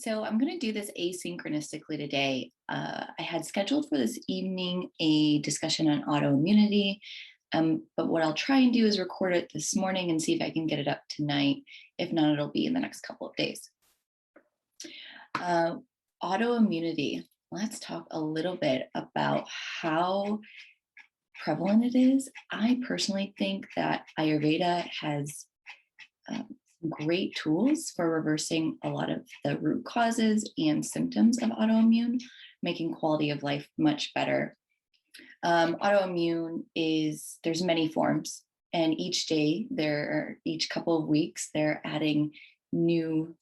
So I'm going to do this asynchronistically today. I had scheduled for this evening a discussion on autoimmunity, but what I'll try and do is record it this morning and see if I can get it up tonight. If not, it'll be in the next couple of days. Autoimmunity. Let's talk a little bit about how prevalent it is. I personally think that Ayurveda has great tools for reversing a lot of the root causes and symptoms of autoimmune, making quality of life much better. Autoimmune there's many forms, and each day each couple of weeks, they're adding new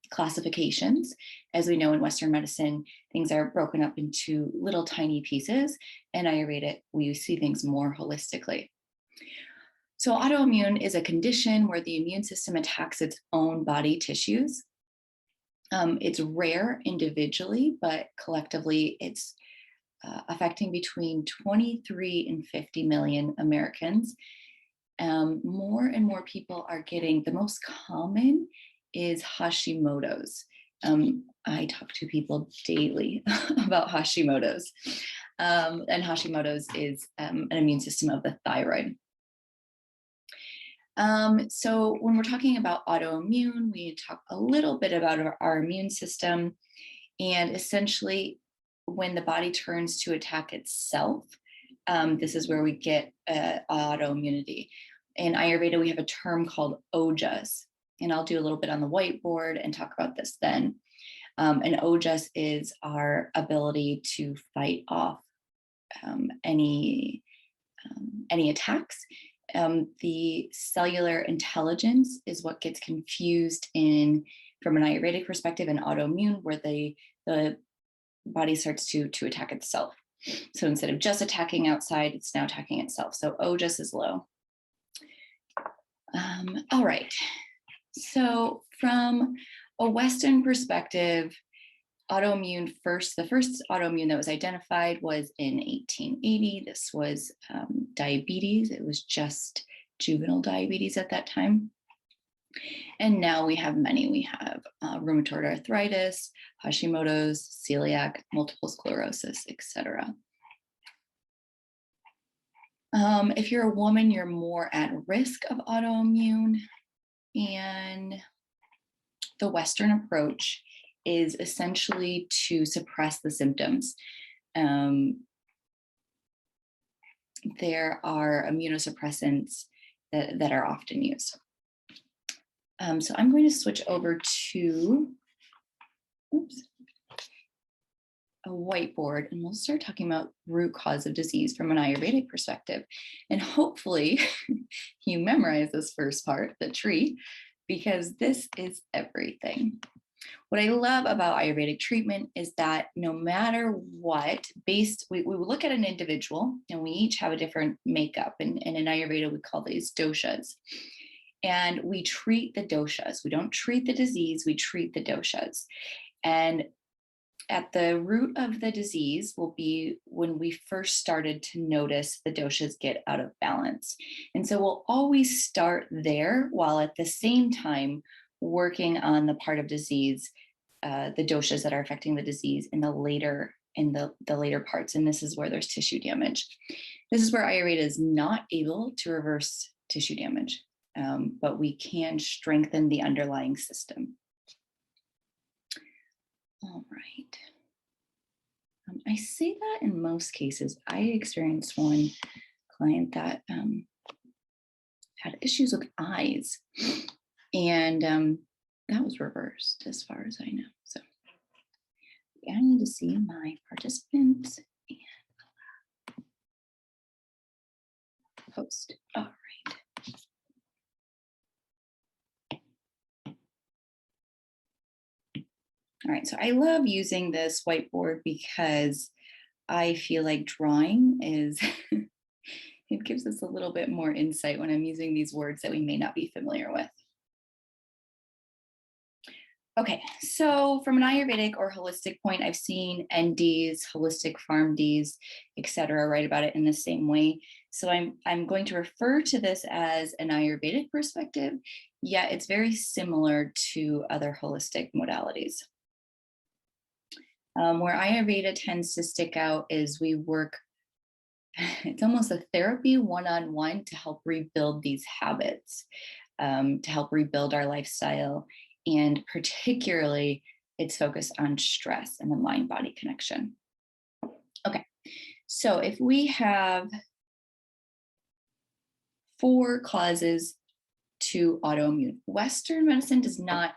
classifications. As we know in Western medicine, things are broken up into little tiny pieces. In Ayurveda, we see things more holistically. So autoimmune is a condition where the immune system attacks its own body tissues. It's rare individually, but collectively it's affecting between 23 and 50 million Americans. More and more people are getting, the most common is Hashimoto's. I talk to people daily about Hashimoto's. And Hashimoto's is an immune system of the thyroid. So when we're talking about autoimmune, we talk a little bit about our immune system, and essentially when the body turns to attack itself, this is where we get autoimmunity. In Ayurveda, we have a term called ojas, and I'll do a little bit on the whiteboard and talk about this then. And ojas is our ability to fight off any attacks. The cellular intelligence is what gets confused from an Ayurvedic perspective in autoimmune, where the body starts to attack itself. So instead of just attacking outside, it's now attacking itself. So ojas is low. All right. So from a Western perspective, the first autoimmune that was identified was in 1880. This was diabetes. It was just juvenile diabetes at that time. And now we have many. We have rheumatoid arthritis, Hashimoto's, celiac, multiple sclerosis, etc. If you're a woman, you're more at risk of autoimmune. And the Western approach is essentially to suppress the symptoms. There are immunosuppressants that are often used. So I'm going to switch over to a whiteboard, and we'll start talking about root cause of disease from an Ayurvedic perspective. And hopefully you memorize this first part, the tree, because this is everything. What I love about Ayurvedic treatment is that no matter what, we look at an individual, and we each have a different makeup. And in Ayurveda, we call these doshas. And we treat the doshas. We don't treat the disease, we treat the doshas. And at the root of the disease will be when we first started to notice the doshas get out of balance. And so we'll always start there, while at the same time working on the part of disease, the doshas that are affecting the disease in the later parts. And this is where there's tissue damage. This is where Ayurveda is not able to reverse tissue damage, but we can strengthen the underlying system. All right. I say that in most cases. I experienced one client that had issues with eyes, and that was reversed as far as I know. So I need to see my participants and post. All right. All right, so I love using this whiteboard because I feel like drawing it gives us a little bit more insight when I'm using these words that we may not be familiar with. Okay, so from an Ayurvedic or holistic point, I've seen NDs, holistic PharmDs, etc., write about it in the same way. So I'm going to refer to this as an Ayurvedic perspective. yet it's very similar to other holistic modalities. Where Ayurveda tends to stick out is we work, it's almost a therapy one-on-one to help rebuild these habits, to help rebuild our lifestyle. And particularly, it's focused on stress and the mind-body connection. Okay, so if we have 4 causes to autoimmune, Western medicine does not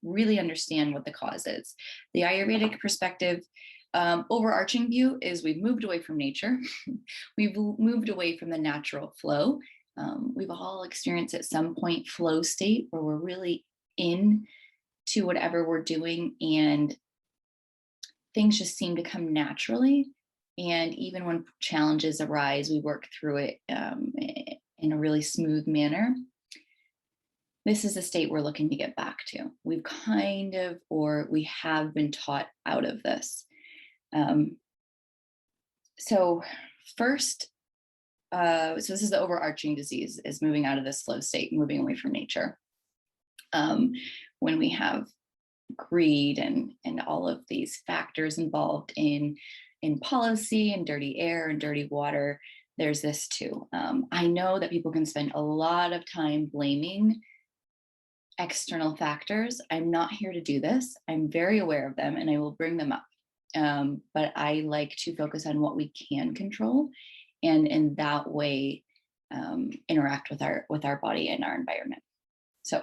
really understand what the cause is. The Ayurvedic perspective, overarching view is we've moved away from nature. We've moved away from the natural flow. We've all experienced at some point flow state where we're really in to whatever we're doing and things just seem to come naturally. And even when challenges arise, we work through it in a really smooth manner. This is a state we're looking to get back to. We've kind of, or we have been taught out of this. So first, so this is the overarching disease, is moving out of this flow state, moving away from nature. When we have greed and all of these factors involved in policy and dirty air and dirty water, there's this too. I know that people can spend a lot of time blaming external factors. I'm not here to do this. I'm very aware of them and I will bring them up. But I like to focus on what we can control and in that way interact with our body and our environment. So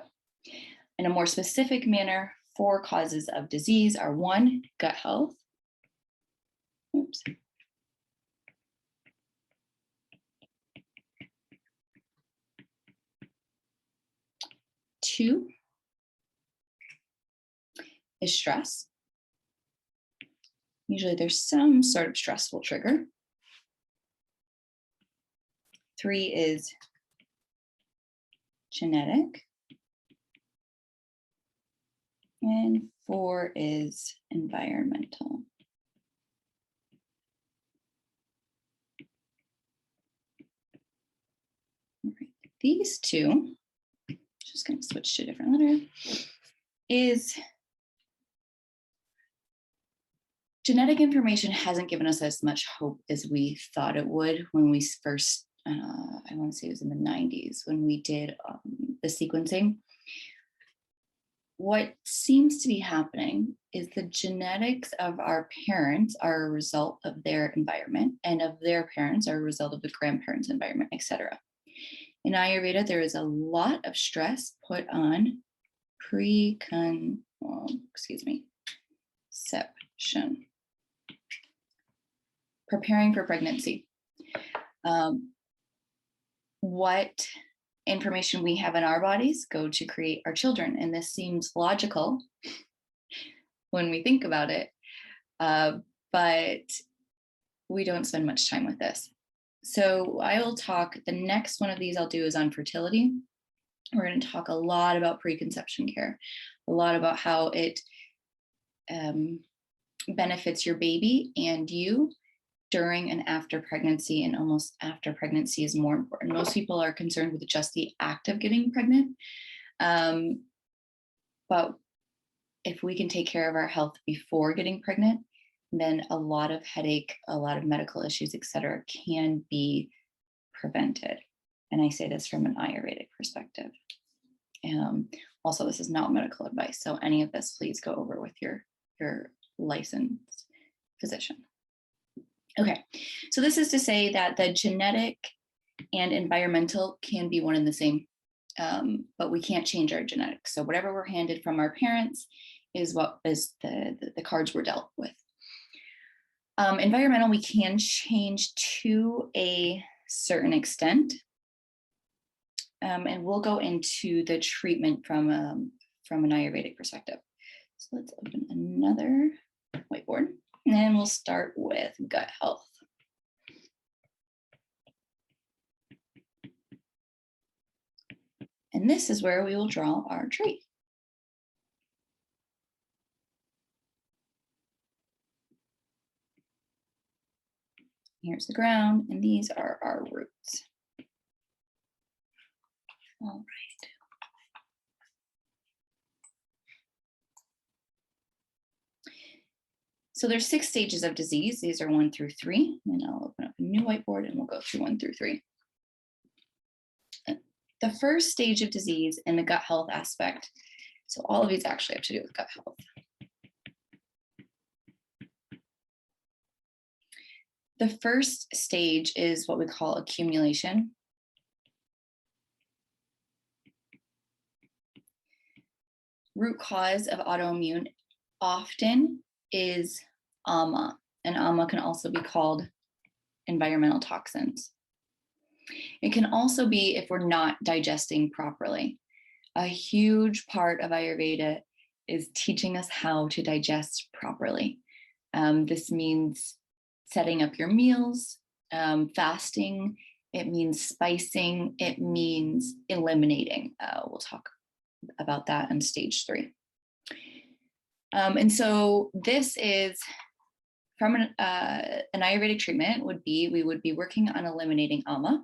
in a more specific manner, 4 causes of disease are: 1, gut health. Oops. 2 is stress. Usually there's some sort of stressful trigger. 3 is genetic. And 4 is environmental. All right. These 2, just going to switch to a different letter, is genetic information hasn't given us as much hope as we thought it would when we first, I want to say it was in the 90s, when we did the sequencing. What seems to be happening is the genetics of our parents are a result of their environment, and of their parents are a result of the grandparents' environment, etc. In Ayurveda, there is a lot of stress put on preconception. Preparing for pregnancy. What information we have in our bodies go to create our children. And this seems logical when we think about it, but we don't spend much time with this. So I will talk, the next one of these I'll do is on fertility. We're going to talk a lot about preconception care, a lot about how it benefits your baby and you during and after pregnancy, and almost after pregnancy is more important. Most people are concerned with just the act of getting pregnant. But if we can take care of our health before getting pregnant, then a lot of headache, a lot of medical issues, et cetera, can be prevented. And I say this from an Ayurvedic perspective. Also, this is not medical advice. So any of this, please go over with your licensed physician. Okay, so this is to say that the genetic and environmental can be one and the same, but we can't change our genetics. So whatever we're handed from our parents is what is the cards we're dealt with. Environmental, we can change to a certain extent. And we'll go into the treatment from an Ayurvedic perspective. So let's open another whiteboard. And we'll start with gut health. And this is where we will draw our tree. Here's the ground, and these are our roots. All right. So there's 6 stages of disease. These are 1 through 3. And I'll open up a new whiteboard and we'll go through 1 through 3. The first stage of disease in the gut health aspect. So all of these actually have to do with gut health. The first stage is what we call accumulation. Root cause of autoimmune often is AMA, and AMA can also be called environmental toxins. It can also be if we're not digesting properly. A huge part of Ayurveda is teaching us how to digest properly. This means setting up your meals, fasting. It means spicing. It means eliminating. We'll talk about that in stage 3. And so this is from an Ayurvedic treatment we would be working on eliminating AMA.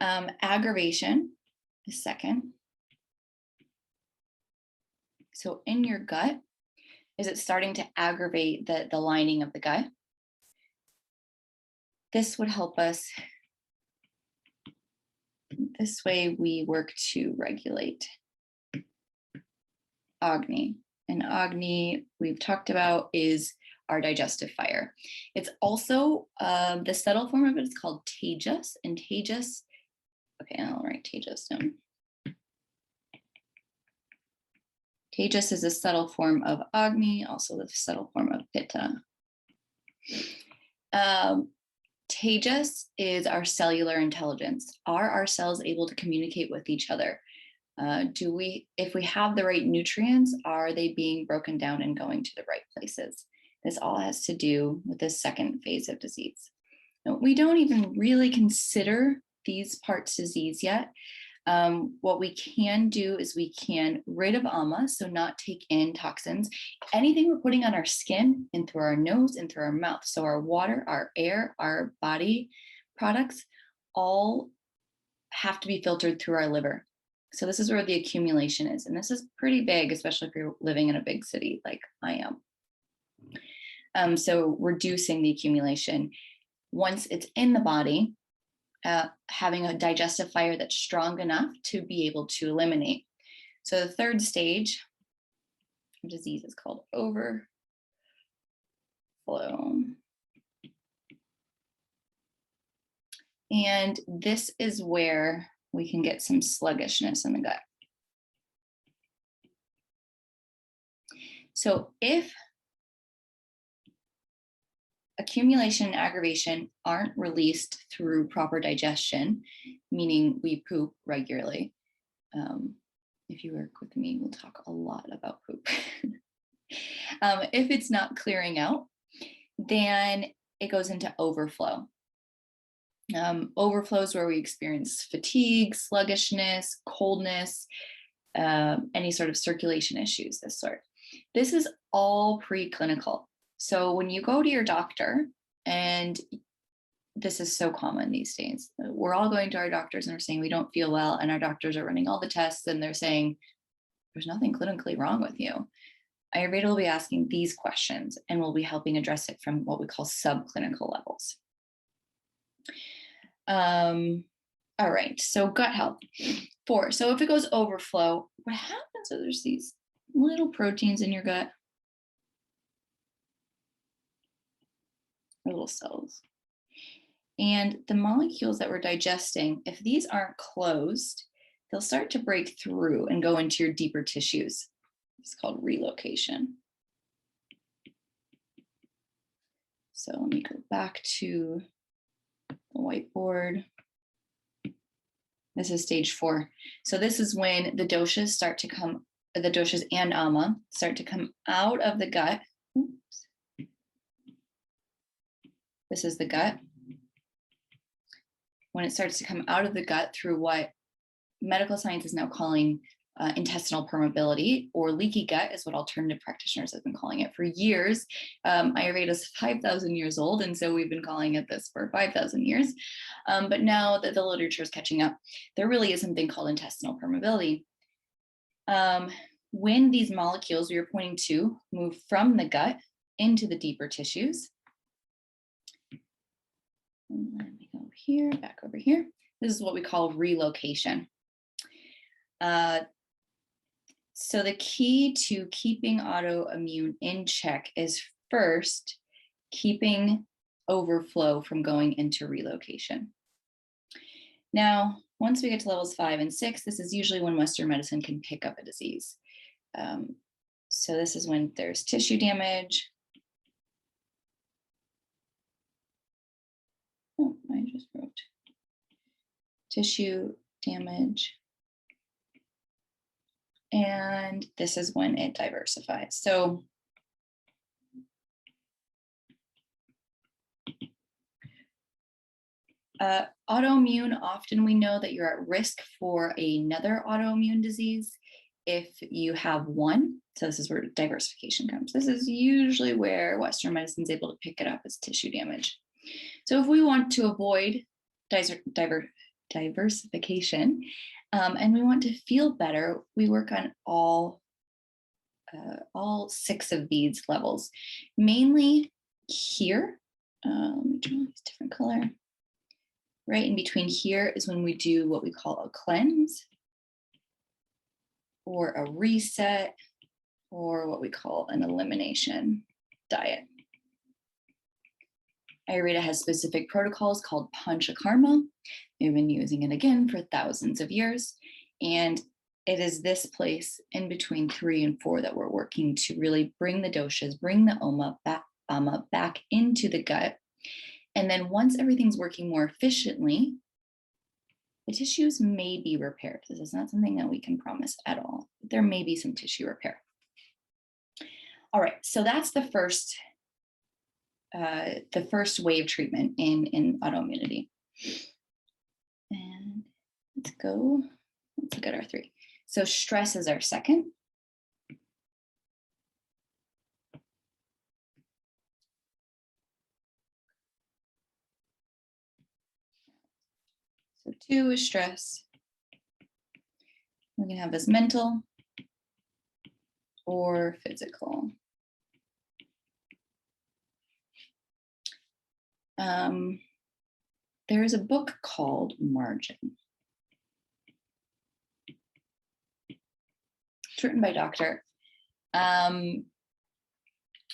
Aggravation is second. So in your gut, is it starting to aggravate the lining of the gut? This would help us. This way we work to regulate Agni. And Agni, we've talked about, is our digestive fire. It's also, the subtle form of it is called Tejas. And Tejas, okay, I'll write Tejas down. Tejas is a subtle form of Agni, also the subtle form of Pitta. Tejas is our cellular intelligence. Are our cells able to communicate with each other? If we have the right nutrients, are they being broken down and going to the right places? This all has to do with the second phase of disease. Now, we don't even really consider these parts disease yet. What we can do is we can rid of AMA, so not take in toxins. Anything we're putting on our skin and through our nose and through our mouth. So our water, our air, our body products, all have to be filtered through our liver. So this is where the accumulation is. And this is pretty big, especially if you're living in a big city like I am. So reducing the accumulation. Once it's in the body, having a digestive fire that's strong enough to be able to eliminate. So the third stage of disease is called overflow. And this is where we can get some sluggishness in the gut. So if accumulation and aggravation aren't released through proper digestion, meaning we poop regularly. If you work with me, we'll talk a lot about poop. If it's not clearing out, then it goes into overflow. Overflow is where we experience fatigue, sluggishness, coldness, any sort of circulation issues, this sort. This is all preclinical. So when you go to your doctor, and this is so common these days, we're all going to our doctors and we're saying we don't feel well, and our doctors are running all the tests and they're saying there's nothing clinically wrong with you. Ayurveda will be asking these questions and we'll be helping address it from what we call subclinical levels. All right, so gut health. 4, so if it goes overflow, what happens is there's these little proteins in your gut, little cells. And the molecules that we're digesting, if these aren't closed, they'll start to break through and go into your deeper tissues. It's called relocation. So let me go back to the whiteboard. This is stage 4. So this is when the doshas start to come, the doshas and ama start to come out of the gut. Oops. This is the gut. When it starts to come out of the gut through what medical science is now calling intestinal permeability, or leaky gut is what alternative practitioners have been calling it for years. Ayurveda is 5,000 years old, and so we've been calling it this for 5,000 years. But now that the literature is catching up, there really is something called intestinal permeability. when these molecules we were pointing to move from the gut into the deeper tissues. Let me go here, back over here. This is what we call relocation. So the key to keeping autoimmune in check is first keeping overflow from going into relocation. Now, once we get to levels 5 and 6, this is usually when Western medicine can pick up a disease. So this is when there's tissue damage. Oh, I just wrote tissue damage. And this is when it diversifies. So autoimmune, often we know that you're at risk for another autoimmune disease if you have one. So this is where diversification comes. This is usually where Western medicine is able to pick it up as tissue damage. So if we want to avoid diversification and we want to feel better, we work on all 6 of these levels, mainly here. Let me draw this different color. Right in between here is when we do what we call a cleanse or a reset or what we call an elimination diet. Ayurveda has specific protocols called panchakarma. We've been using it again for thousands of years. And it is this place in between 3 and 4 that we're working to really bring the doshas, bring the ama back into the gut. And then once everything's working more efficiently, the tissues may be repaired. This is not something that we can promise at all. There may be some tissue repair. All right, so that's the first wave treatment in autoimmunity. And let's look at our 3. So stress is our second. So 2 is stress. We can have as mental or physical. There is a book called Margin. It's written by Dr.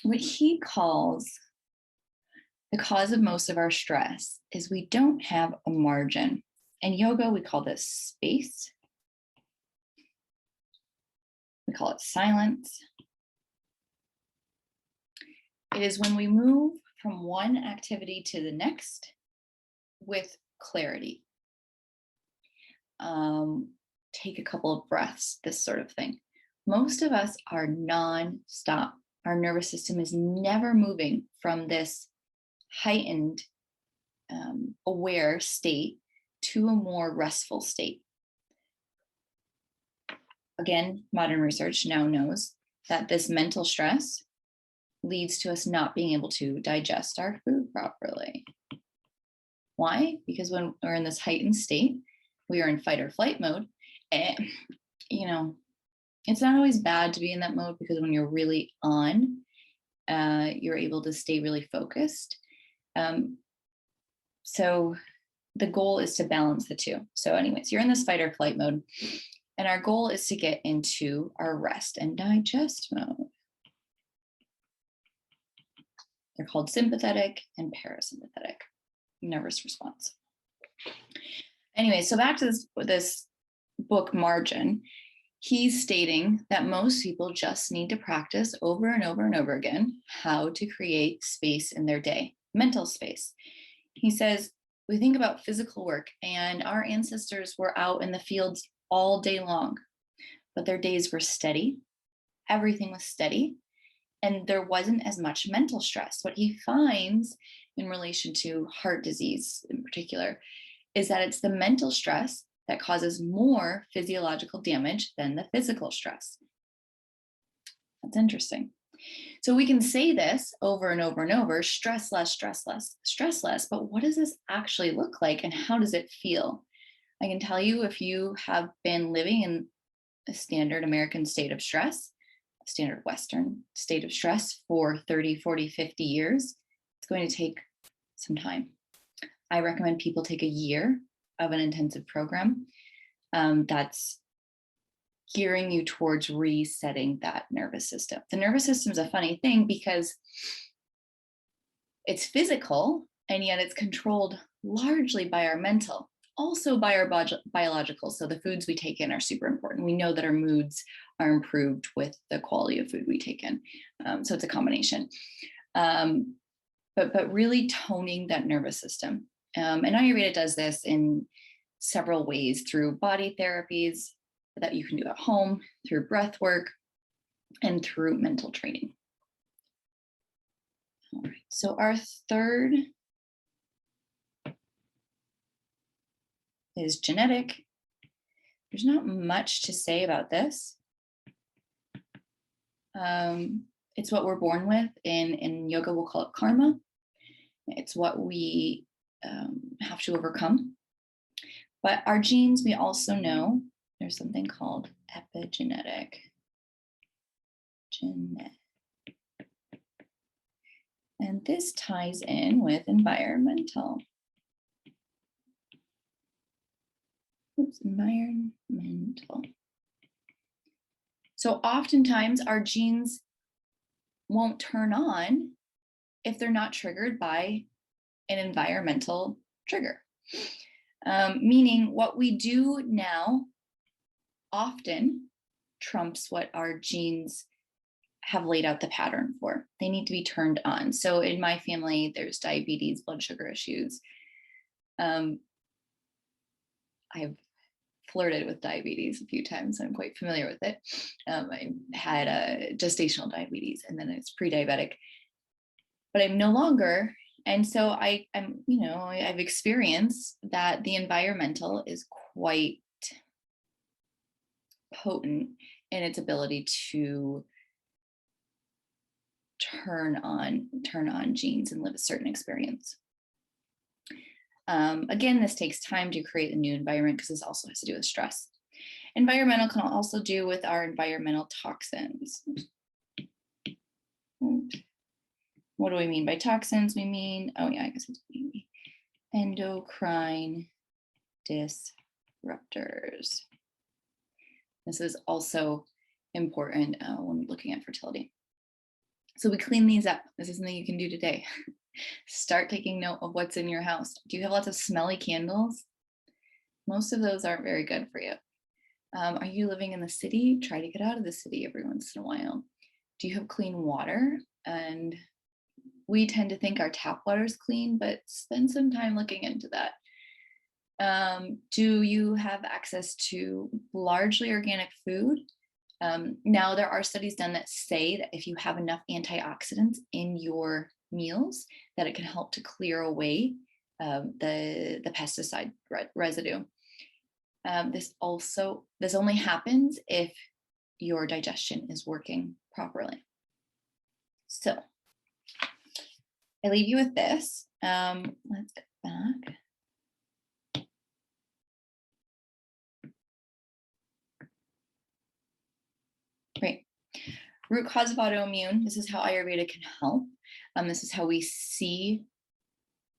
What he calls the cause of most of our stress is we don't have a margin. In yoga, we call this space. We call it silence. It is when we move from one activity to the next with clarity. Take a couple of breaths, this sort of thing. Most of us are non-stop. Our nervous system is never moving from this heightened, aware state to a more restful state. Again, modern research now knows that this mental stress leads to us not being able to digest our food properly. Why? Because when we're in this heightened state, we are in fight or flight mode. And, it's not always bad to be in that mode because when you're really on, you're able to stay really focused. So the goal is to balance the 2. So anyways, you're in this fight or flight mode. And our goal is to get into our rest and digest mode. They're called sympathetic and parasympathetic nervous response. Anyway, so back to this book, Margin. He's stating that most people just need to practice over and over and over again how to create space in their day, mental space. He says, we think about physical work, and our ancestors were out in the fields all day long, but their days were steady. Everything was steady, and there wasn't as much mental stress. What he finds in relation to heart disease in particular is that it's the mental stress that causes more physiological damage than the physical stress. That's interesting. So we can say this over and over and over, stress less, stress less, stress less, but what does this actually look like and how does it feel? I can tell you if you have been living in a standard American state of stress, a standard Western state of stress for 30, 40, 50 years, it's going to take some time. I recommend people take a year of an intensive program that's gearing you towards resetting that nervous system. The nervous system is a funny thing because it's physical, and yet it's controlled largely by our mental, also by our biological. So the foods we take in are super important. We know that our moods are improved with the quality of food we take in. So it's a combination. But really toning that nervous system. And Ayurveda does this in several ways, through body therapies that you can do at home, through breath work, and through mental training. All right, so our third is genetic. There's not much to say about this. It's what we're born with. In yoga, we'll call it karma. It's what we have to overcome. But our genes, we also know there's something called epigenetic. And this ties in with environmental. Environmental. So oftentimes our genes won't turn on if they're not triggered by an environmental trigger. Meaning what we do now often trumps what our genes have laid out the pattern for. They need to be turned on. So in my family, there's diabetes, blood sugar issues. I've flirted with diabetes a few times. So I'm quite familiar with it. I had a gestational diabetes, and then it's pre-diabetic, but I'm no longer. And so I've experienced that the environmental is quite potent in its ability to turn on genes and live a certain experience. Again, this takes time to create a new environment because this also has to do with stress. Environmental can also do with our environmental toxins. What do we mean by toxins? We mean, endocrine disruptors. This is also important when looking at fertility. So we clean these up. This is something you can do today. Start taking note of what's in your house. Do you have lots of smelly candles? Most of those aren't very good for you. Are you living in the city? Try to get out of the city every once in a while. Do you have clean water? And we tend to think our tap water is clean, but spend some time looking into that. Do you have access to largely organic food? Now, there are studies done that say that if you have enough antioxidants in your meals, that it can help to clear away the pesticide residue. This only happens if your digestion is working properly. So I leave you with this. Let's get back. Great. Root cause of autoimmune. This is how Ayurveda can help. This is how we see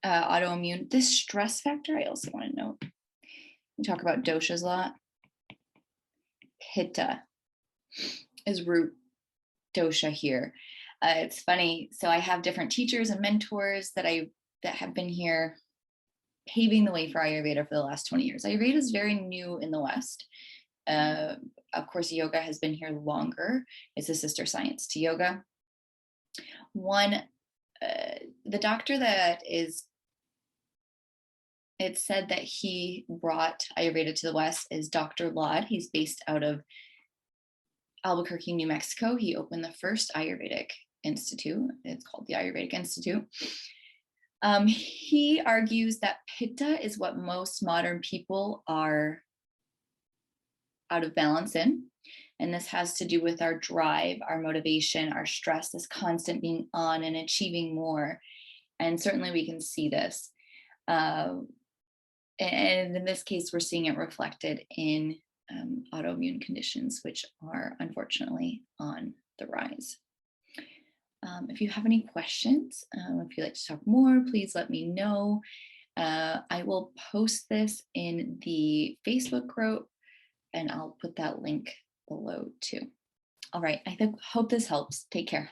autoimmune. This stress factor, I also want to note. We talk about doshas a lot. Pitta is root dosha here. It's funny. So I have different teachers and mentors that have been here paving the way for Ayurveda for the last 20 years. Ayurveda is very new in the West. Of course, yoga has been here longer. It's a sister science to yoga. The doctor it's said that he brought Ayurveda to the West is Dr. Lod. He's based out of Albuquerque, New Mexico. He opened the first Ayurvedic Institute. It's called the Ayurvedic Institute. He argues that Pitta is what most modern people are out of balance in. And this has to do with our drive, our motivation, our stress, this constant being on and achieving more. And certainly we can see this. And in this case, we're seeing it reflected in autoimmune conditions, which are unfortunately on the rise. If you have any questions, if you'd like to talk more, please let me know. I will post this in the Facebook group, and I'll put that link below too. All right, I hope this helps. Take care.